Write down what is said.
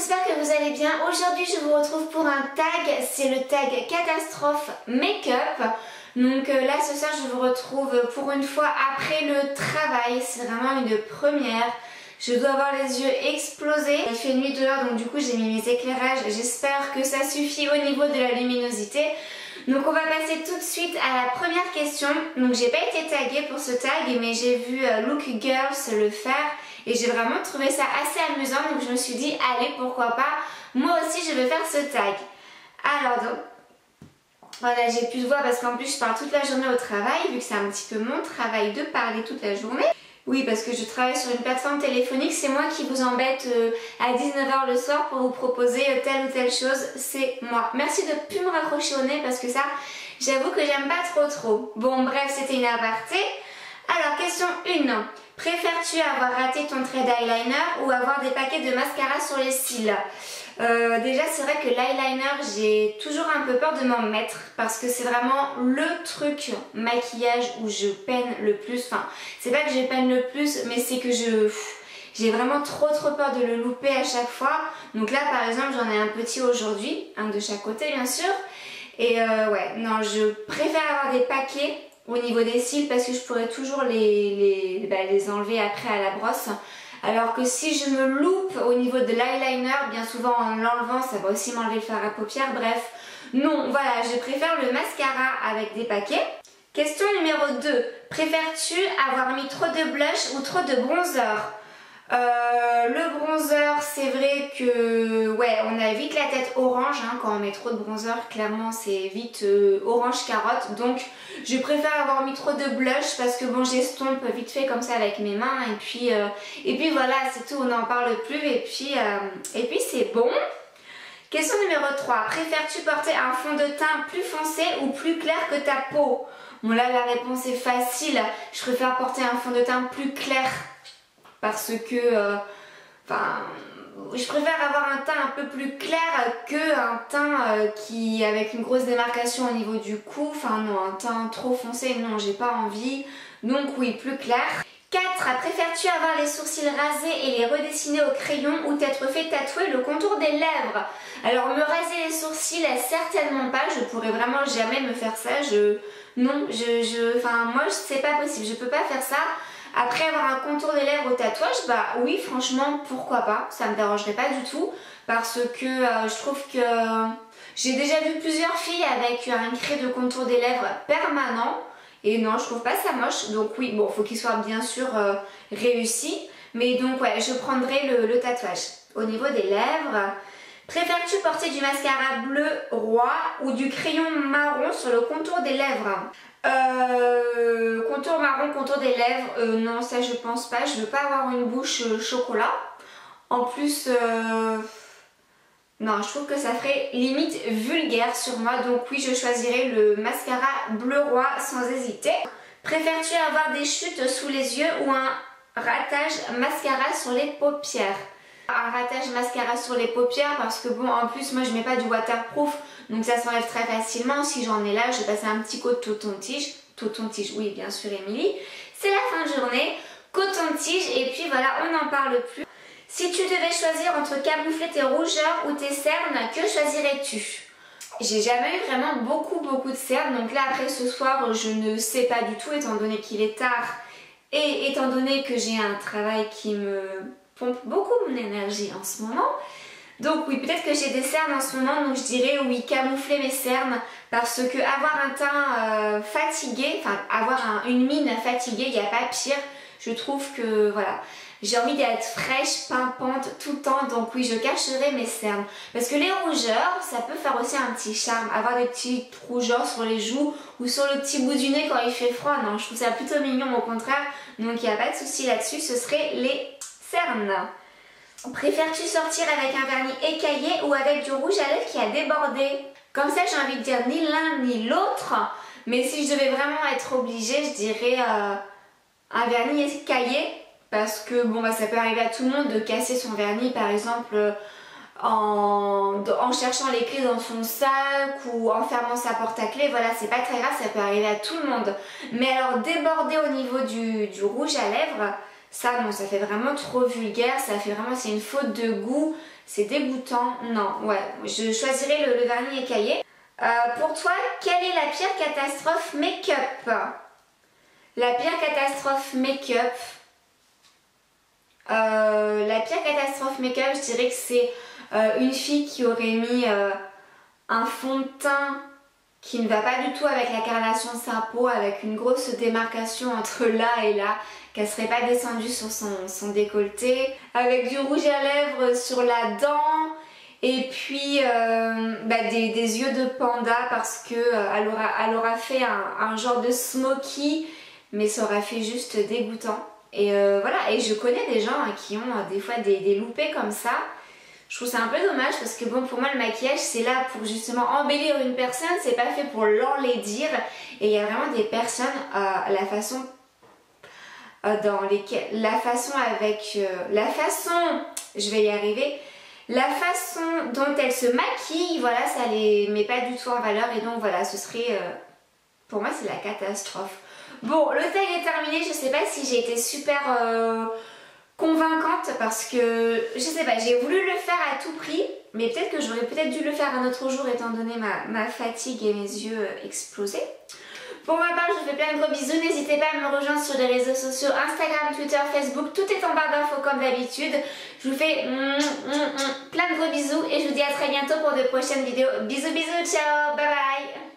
j'espère que vous allez bien. Aujourd'hui je vous retrouve pour un tag, c'est le tag catastrophe make-up. Donc là ce soir je vous retrouve pour une fois après le travail, c'est vraiment une première. Je dois avoir les yeux explosés. Il fait nuit dehors donc du coup j'ai mis mes éclairages, j'espère que ça suffit au niveau de la luminosité. Donc on va passer tout de suite à la première question. Donc j'ai pas été taguée pour ce tag mais j'ai vu Look Girls le faire et j'ai vraiment trouvé ça assez amusant, donc je me suis dit allez pourquoi pas, moi aussi je vais faire ce tag. Alors donc voilà, j'ai plus de voix parce qu'en plus je parle toute la journée au travail vu que c'est un petit peu mon travail de parler toute la journée. Oui, parce que je travaille sur une plateforme téléphonique, c'est moi qui vous embête à 19 h le soir pour vous proposer telle ou telle chose, c'est moi. Merci de ne plus me raccrocher au nez parce que ça, j'avoue que j'aime pas trop. Bon bref, c'était une aparté. Alors, question 1. Préfères-tu avoir raté ton trait d'eyeliner ou avoir des paquets de mascara sur les cils? Déjà c'est vrai que l'eyeliner j'ai toujours un peu peur de m'en mettre parce que c'est vraiment le truc maquillage où je peine le plus. Enfin c'est pas que je peine le plus mais c'est que j'ai vraiment trop peur de le louper à chaque fois. Donc là par exemple j'en ai un petit aujourd'hui, un de chaque côté bien sûr. Et ouais non, je préfère avoir des paquets au niveau des cils parce que je pourrais toujours les enlever après à la brosse. Alors que si je me loupe au niveau de l'eyeliner, bien souvent en l'enlevant, ça va aussi m'enlever le fard à paupières. Bref, non, voilà, je préfère le mascara avec des paquets. Question numéro 2. Préfères-tu avoir mis trop de blush ou trop de bronzer? Le bronzer, c'est vrai que ouais, on a vite la tête orange hein, quand on met trop de bronzer, clairement c'est vite orange carotte. Donc je préfère avoir mis trop de blush parce que bon, j'estompe vite fait comme ça avec mes mains et puis voilà, c'est tout, on n'en parle plus et puis c'est bon. Question numéro 3. Préfères-tu porter un fond de teint plus foncé ou plus clair que ta peau? Bon là la réponse est facile, je préfère porter un fond de teint plus clair. Parce que, je préfère avoir un teint un peu plus clair qu'un teint qui avec une grosse démarcation au niveau du cou. Enfin non, un teint trop foncé, non, j'ai pas envie. Donc oui, plus clair. 4. Préfères-tu avoir les sourcils rasés et les redessiner au crayon ou t'être fait tatouer le contour des lèvres? Alors me raser les sourcils, certainement pas, je pourrais vraiment jamais me faire ça. Moi c'est pas possible, je peux pas faire ça. Après avoir un contour des lèvres au tatouage, bah oui franchement pourquoi pas, ça me dérangerait pas du tout parce que je trouve que j'ai déjà vu plusieurs filles avec un crayon de contour des lèvres permanent et non je trouve pas ça moche, donc oui bon faut qu'il soit bien sûr réussi, mais donc ouais je prendrai le tatouage. Au niveau des lèvres, préfères-tu porter du mascara bleu roi ou du crayon marron sur le contour des lèvres? Contour marron, contour des lèvres, non ça je pense pas, je veux pas avoir une bouche chocolat. En plus, non je trouve que ça ferait limite vulgaire sur moi, donc oui je choisirais le mascara bleu roi sans hésiter. Préfères-tu avoir des chutes sous les yeux ou un ratage mascara sur les paupières? Un ratage mascara sur les paupières parce que bon en plus moi je mets pas du waterproof donc ça s'enlève très facilement. Si j'en ai là je vais passer un petit coton-tige, oui bien sûr Émilie, c'est la fin de journée, coton-tige et puis voilà on n'en parle plus. Si tu devais choisir entre camoufler tes rougeurs ou tes cernes, que choisirais-tu? J'ai jamais eu vraiment beaucoup de cernes donc là après ce soir je ne sais pas du tout étant donné qu'il est tard et étant donné que j'ai un travail qui me pompe beaucoup mon énergie en ce moment. Donc oui, peut-être que j'ai des cernes en ce moment, donc je dirais oui, camoufler mes cernes parce que avoir un teint fatigué, enfin avoir une mine fatiguée, il n'y a pas pire. Je trouve que voilà, j'ai envie d'être fraîche, pimpante tout le temps, donc oui, je cacherai mes cernes. Parce que les rougeurs, ça peut faire aussi un petit charme, avoir des petites rougeurs sur les joues ou sur le petit bout du nez quand il fait froid. Non, je trouve ça plutôt mignon au contraire, donc il n'y a pas de souci là-dessus, ce serait les cernes. Préfères-tu sortir avec un vernis écaillé ou avec du rouge à lèvres qui a débordé? Comme ça j'ai envie de dire ni l'un ni l'autre, mais si je devais vraiment être obligée je dirais un vernis écaillé parce que bon bah ça peut arriver à tout le monde de casser son vernis par exemple en cherchant les clés dans son sac ou en fermant sa porte à clés, voilà c'est pas très grave, ça peut arriver à tout le monde. Mais alors déborder au niveau du rouge à lèvres, Ça, bon, ça fait vraiment trop vulgaire, ça fait vraiment, c'est une faute de goût, c'est dégoûtant. Non, ouais, je choisirais le vernis écaillé. Pour toi, quelle est la pire catastrophe make-up? La pire catastrophe make-up, je dirais que c'est une fille qui aurait mis un fond de teint qui ne va pas du tout avec la carnation de sa peau, avec une grosse démarcation entre là et là, qu'elle serait pas descendue sur son décolleté, avec du rouge à lèvres sur la dent, et puis des yeux de panda parce que elle aura fait un genre de smoky, mais ça aura fait juste dégoûtant. Et voilà, et je connais des gens qui ont des fois des loupés comme ça. Je trouve ça un peu dommage parce que bon, pour moi le maquillage c'est là pour justement embellir une personne, c'est pas fait pour l'enlaidir. Et il y a vraiment des personnes, la façon je vais y arriver, la façon dont elles se maquillent, voilà, ça les met pas du tout en valeur et donc voilà, ce serait, pour moi c'est la catastrophe. Bon, le tag est terminé, je sais pas si j'ai été super convaincante parce que, je sais pas, j'ai voulu le faire à tout prix, mais peut-être que j'aurais peut-être dû le faire un autre jour étant donné ma fatigue et mes yeux explosés. Pour ma part, je vous fais plein de gros bisous, n'hésitez pas à me rejoindre sur les réseaux sociaux, Instagram, Twitter, Facebook, tout est en barre d'infos comme d'habitude. Je vous fais plein de gros bisous et je vous dis à très bientôt pour de prochaines vidéos. Bisous bisous, ciao, bye bye.